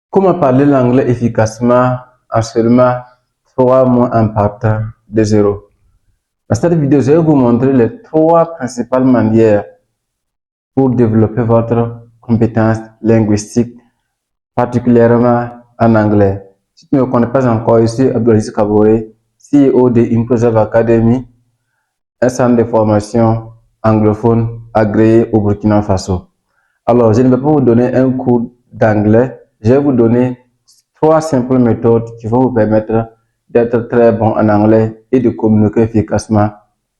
Comment parler l'anglais efficacement en seulement 3 mois en partant de zéro? Dans cette vidéo, je vais vous montrer les 3 principales manières pour développer votre compétence linguistique, particulièrement en anglais. Si tu ne me connais pas encore, je suis Abdelaziz Kaboré, CEO de Improve Academy, un centre de formation anglophone agréé au Burkina Faso. Alors, je ne vais pas vous donner un cours d'anglais, je vais vous donner 3 simples méthodes qui vont vous permettre d'être très bon en anglais et de communiquer efficacement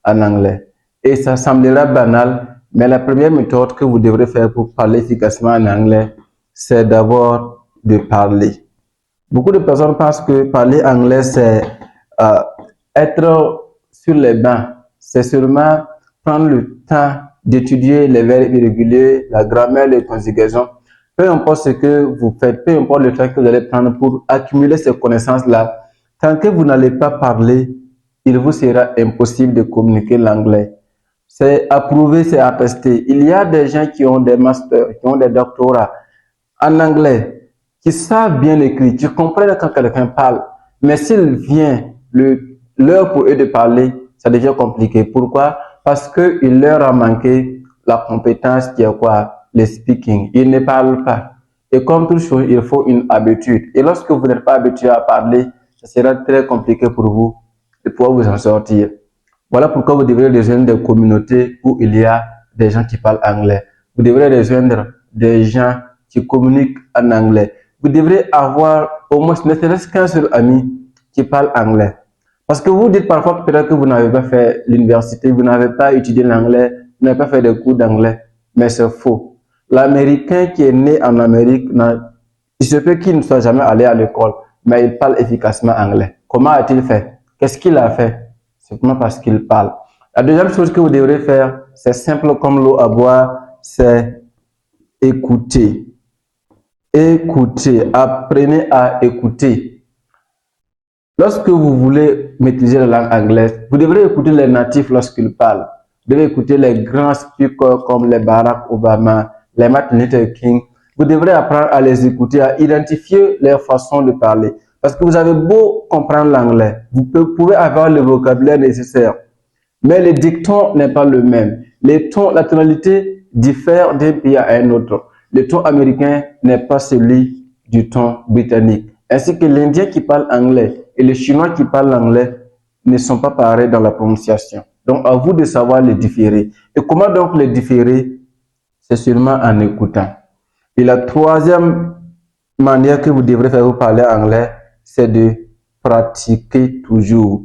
en anglais. Et ça semblera banal, mais la première méthode que vous devrez faire pour parler efficacement en anglais, c'est d'abord de parler. Beaucoup de personnes pensent que parler anglais, c'est être sur les bancs. C'est seulement prendre le temps d'étudier les verbes irréguliers, la grammaire, les conjugaisons. Peu importe ce que vous faites, peu importe le temps que vous allez prendre pour accumuler ces connaissances-là, tant que vous n'allez pas parler, il vous sera impossible de communiquer l'anglais. C'est approuvé, c'est attesté. Il y a des gens qui ont des masters, qui ont des doctorats en anglais, qui savent bien écrire, qui comprennent quand quelqu'un parle. Mais s'il vient l'heure pour eux de parler, ça devient compliqué. Pourquoi? Parce qu'il leur a manqué la compétence qui est quoi? Le speaking. Ils ne parlent pas. Et comme toute chose, il faut une habitude. Et lorsque vous n'êtes pas habitué à parler, ça sera très compliqué pour vous de pouvoir vous en sortir. Voilà pourquoi vous devrez rejoindre des communautés où il y a des gens qui parlent anglais. Vous devrez rejoindre des gens qui communiquent en anglais. Vous devrez avoir au moins ne serait-ce qu'un seul ami qui parle anglais. Parce que vous dites parfois peut-être que vous n'avez pas fait l'université, vous n'avez pas étudié l'anglais, vous n'avez pas fait de cours d'anglais, mais c'est faux. L'Américain qui est né en Amérique, il se peut qu'il ne soit jamais allé à l'école, mais il parle efficacement anglais. Comment a-t-il fait? Qu'est-ce qu'il a fait? Simplement parce qu'il parle. La deuxième chose que vous devrez faire, c'est simple comme l'eau à boire, c'est écouter. Écoutez, apprenez à écouter. Lorsque vous voulez maîtriser la langue anglaise, vous devrez écouter les natifs lorsqu'ils parlent. Vous devez écouter les grands speakers comme les Barack Obama, les Martin Luther King. Vous devrez apprendre à les écouter, à identifier leur façon de parler. Parce que vous avez beau comprendre l'anglais, vous pouvez avoir le vocabulaire nécessaire, mais le dicton n'est pas le même. Les tons, la tonalité diffère d'un pays à un autre. Le ton américain n'est pas celui du ton britannique. Ainsi que l'Indien qui parle anglais et le Chinois qui parle anglais ne sont pas pareils dans la prononciation. Donc, à vous de savoir les différer. Et comment donc les différer? C'est seulement en écoutant. Et la troisième manière que vous devrez faire pour parler anglais, c'est de pratiquer toujours.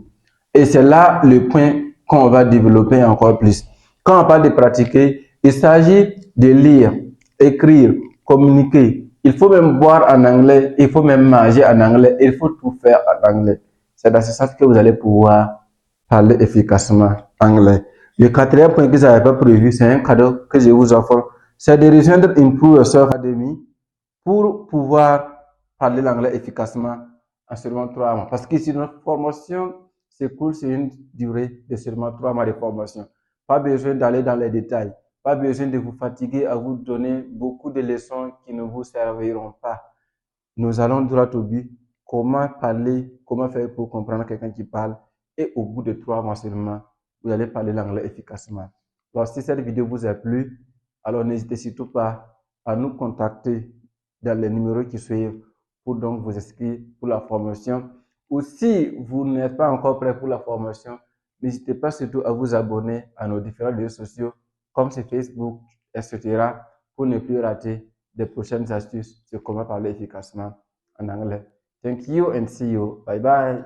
Et c'est là le point qu'on va développer encore plus. Quand on parle de pratiquer, il s'agit de lire, écrire, communiquer. Il faut même boire en anglais, il faut même manger en anglais, il faut tout faire en anglais. C'est dans ce sens que vous allez pouvoir parler efficacement anglais. Le quatrième point que je n'avais pas prévu, c'est un cadeau que je vous offre, c'est de rejoindre Improve Yourself Academy pour pouvoir parler l'anglais efficacement en seulement 3 mois. Parce que si notre formation s'écoule sur une durée de seulement 3 mois de formation, pas besoin d'aller dans les détails, pas besoin de vous fatiguer à vous donner beaucoup de leçons qui ne vous serviront pas. Nous allons droit au but. Comment parler, comment faire pour comprendre quelqu'un qui parle. Et au bout de 3 mois seulement, vous allez parler l'anglais efficacement. Alors, si cette vidéo vous a plu, alors n'hésitez surtout pas à nous contacter dans les numéros qui suivent pour donc vous inscrire pour la formation. Ou si vous n'êtes pas encore prêt pour la formation, n'hésitez pas surtout à vous abonner à nos différents réseaux sociaux comme c'est Facebook, etc. pour ne plus rater des prochaines astuces sur comment parler efficacement en anglais. Thank you and see you. Bye bye.